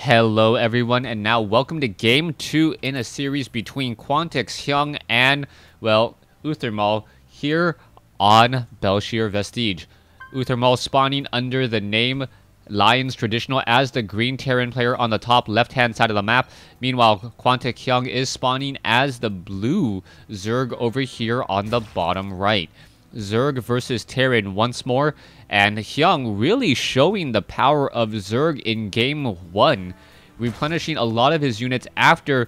Hello everyone, and now welcome to Game 2 in a series between Quantix Hyun and, well, Uthermal here on Belshir Vestige. Uthermal spawning under the name Lions Traditional as the green Terran player on the top left-hand side of the map. Meanwhile, Quantix Hyun is spawning as the blue Zerg over here on the bottom right. Zerg versus Terran once more, and Hyun really showing the power of Zerg in Game 1, replenishing a lot of his units after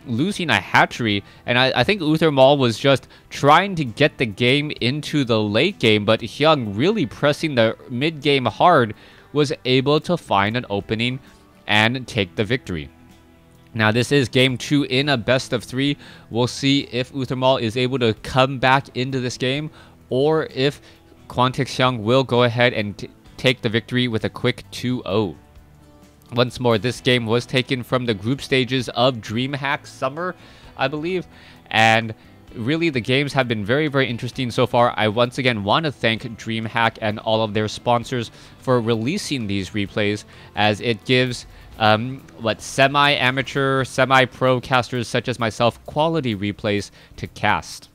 losing a hatchery, and I think Uthermal was just trying to get the game into the late game, but Hyun really pressing the mid-game hard was able to find an opening and take the victory. Now, this is Game 2 in a best of 3. We'll see if Uthermal is able to come back into this game, or if Quantix Hyun will go ahead and take the victory with a quick 2-0. Once more, this game was taken from the group stages of DreamHack Summer, I believe, and really the games have been very, very interesting so far. I once again want to thank DreamHack and all of their sponsors for releasing these replays, as it gives semi-amateur, semi-pro casters such as myself quality replays to cast.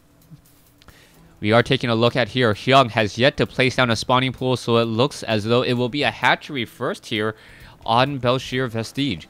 We are taking a look at here. Hyun has yet to place down a spawning pool, so it looks as though it will be a hatchery first here on Belshir Vestige.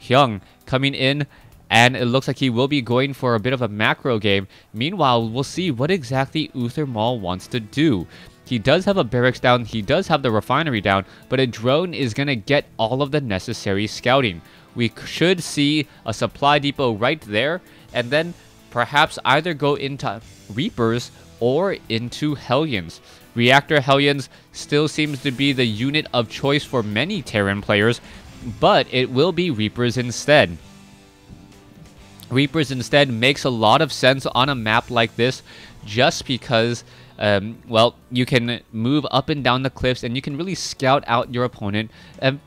Hyun coming in, and it looks like he will be going for a bit of a macro game. Meanwhile, we'll see what exactly Uthermal wants to do. He does have a barracks down, he does have the refinery down, but a drone is going to get all of the necessary scouting. We should see a supply depot right there, and then perhaps either go into Reapers or into Hellions. Reactor Hellions still seems to be the unit of choice for many Terran players, but it will be Reapers instead. Reapers instead makes a lot of sense on a map like this, just because well, you can move up and down the cliffs and you can really scout out your opponent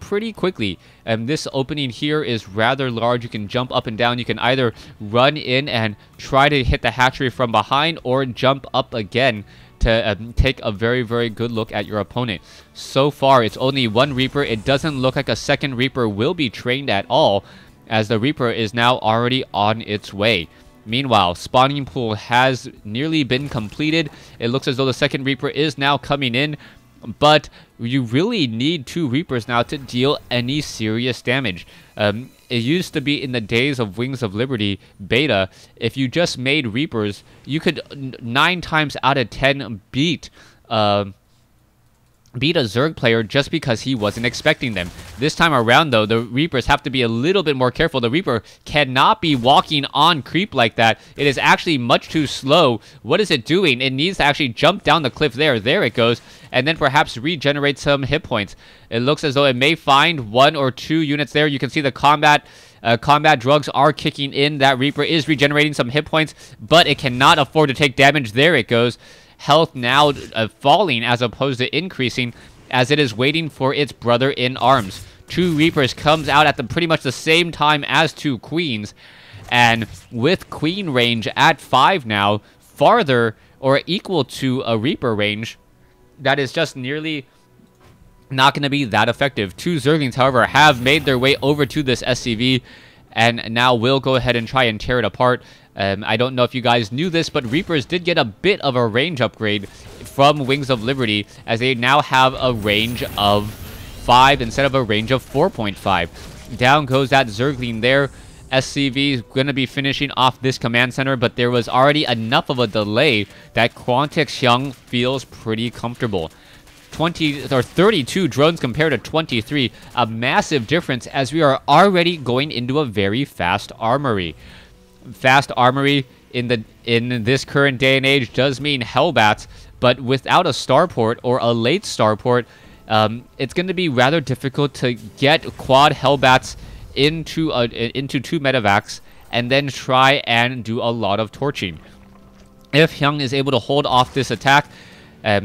pretty quickly. This opening here is rather large. You can jump up and down. You can either run in and try to hit the hatchery from behind, or jump up again to take a very, very good look at your opponent. So far, it's only one Reaper. It doesn't look like a second Reaper will be trained at all, as the Reaper is now already on its way. Meanwhile, spawning pool has nearly been completed. It looks as though the second Reaper is now coming in, but you really need two Reapers now to deal any serious damage. It used to be in the days of Wings of Liberty beta, if you just made Reapers, you could 9 times out of 10 beat a Zerg player just because he wasn't expecting them. This time around, though, the Reapers have to be a little bit more careful. The Reaper cannot be walking on creep like that. It is actually much too slow. What is it doing? It needs to actually jump down the cliff there. There it goes. And then perhaps regenerate some hit points. It looks as though it may find 1 or 2 units there. You can see the combat drugs are kicking in. That Reaper is regenerating some hit points, but it cannot afford to take damage. There it goes. Health now falling as opposed to increasing, as it is waiting for its brother in arms. 2 Reapers comes out at pretty much the same time as 2 Queens, and with Queen range at 5 now, farther or equal to a Reaper range, that is just nearly not going to be that effective. 2 Zerglings, however, have made their way over to this SCV, and now will go ahead and try and tear it apart. I don't know if you guys knew this, but Reapers did get a bit of a range upgrade from Wings of Liberty, as they now have a range of 5 instead of a range of 4.5. Down goes that Zergling there. SCV is going to be finishing off this command center, but there was already enough of a delay that Quantix Hyun feels pretty comfortable. 32 drones compared to 23, a massive difference, as we are already going into a very fast armory. Fast armory in this current day and age does mean Hellbats, but without a starport or a late starport, it's going to be rather difficult to get quad Hellbats into 2 medevacs and then try and do a lot of torching. If Hyun is able to hold off this attack,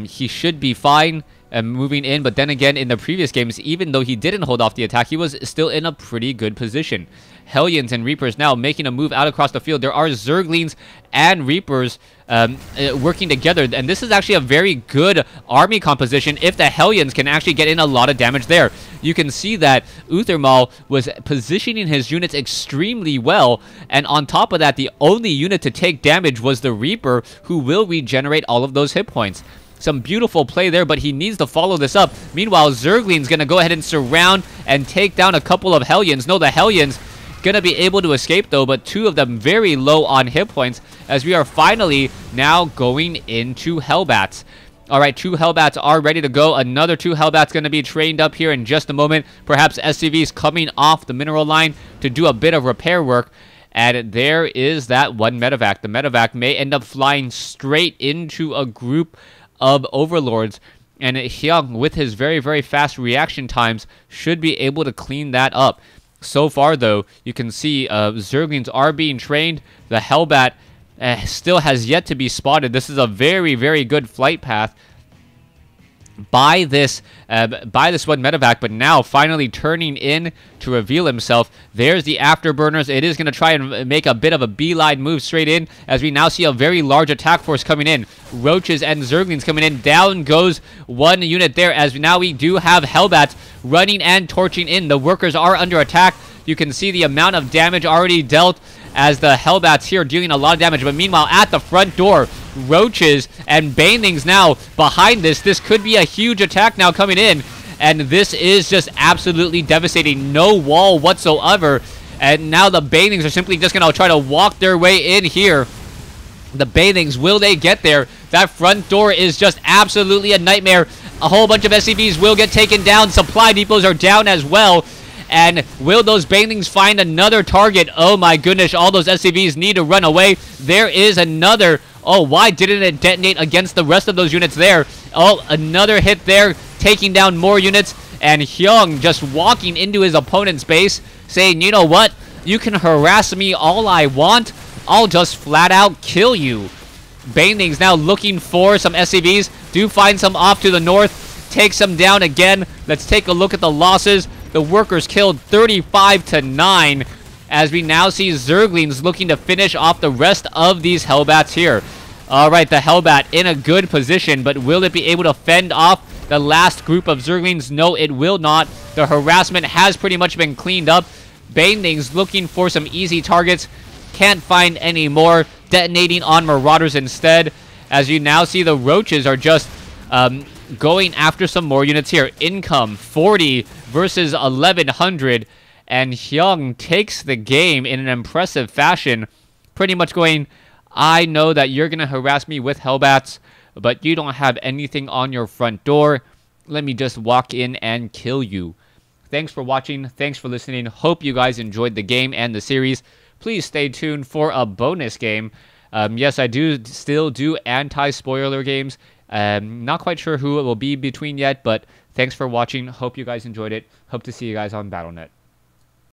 he should be fine. moving in. But then again, in the previous games, even though he didn't hold off the attack, he was still in a pretty good position. Hellions and Reapers now making a move out across the field. There are Zerglings and Reapers working together, and this is actually a very good army composition if the Hellions can actually get in a lot of damage there. You can see that Uthermal was positioning his units extremely well, and on top of that, the only unit to take damage was the Reaper, who will regenerate all of those hit points. Some beautiful play there, but he needs to follow this up. Meanwhile, Zergling's going to go ahead and surround and take down a couple of Hellions. No, the Hellions gonna be able to escape though, but two of them very low on hit points, as we are finally now going into Hellbats. Alright, 2 Hellbats are ready to go. Another 2 Hellbats gonna be trained up here in just a moment. Perhaps SCVs coming off the mineral line to do a bit of repair work. And there is that one medevac. The medevac may end up flying straight into a group of overlords, and Hyun, with his very, very fast reaction times, should be able to clean that up. So far, though, you can see Zerglings are being trained. The Hellbat still has yet to be spotted. This is a very, very good flight path by this one medevac, but now finally turning in to reveal himself. There's the afterburners. It is going to try and make a bit of a beeline move straight in, as we now see a very large attack force coming in. Roaches and Zerglings coming in. Down goes one unit there, as now we do have Hellbats running and torching in. The workers are under attack. You can see the amount of damage already dealt, as the Hellbats here dealing a lot of damage. But meanwhile, at the front door, Roaches and Banelings now behind this. This could be a huge attack now coming in, and this is just absolutely devastating. No wall whatsoever, and now the Banelings are simply just going to try to walk their way in here. The Banelings, will they get there? That front door is just absolutely a nightmare. A whole bunch of SCVs will get taken down. Supply depots are down as well. And will those Banelings find another target? Oh my goodness, all those SCVs need to run away. There is another. Oh, why didn't it detonate against the rest of those units there? Oh, another hit there, taking down more units. And Hyun just walking into his opponent's base, saying, you know what? You can harass me all I want. I'll just flat out kill you. Banelings now looking for some SCVs. Do find some off to the north. Takes them down again. Let's take a look at the losses. The workers killed 35-9, as we now see Zerglings looking to finish off the rest of these Hellbats here. Alright, the Hellbat in a good position, but will it be able to fend off the last group of Zerglings? No, it will not. The harassment has pretty much been cleaned up. Banelings looking for some easy targets. Can't find any more. Detonating on Marauders instead, as you now see the Roaches are just going after some more units here. Income 40 versus 1100, and Hyun takes the game in an impressive fashion, pretty much going, I know that you're going to harass me with Hellbats, but you don't have anything on your front door. Let me just walk in and kill you. Thanks for watching. Thanks for listening. Hope you guys enjoyed the game and the series. Please stay tuned for a bonus game. Yes, I do still do anti-spoiler games. Not quite sure who it will be between yet, but thanks for watching. Hope you guys enjoyed it. Hope to see you guys on Battle.net.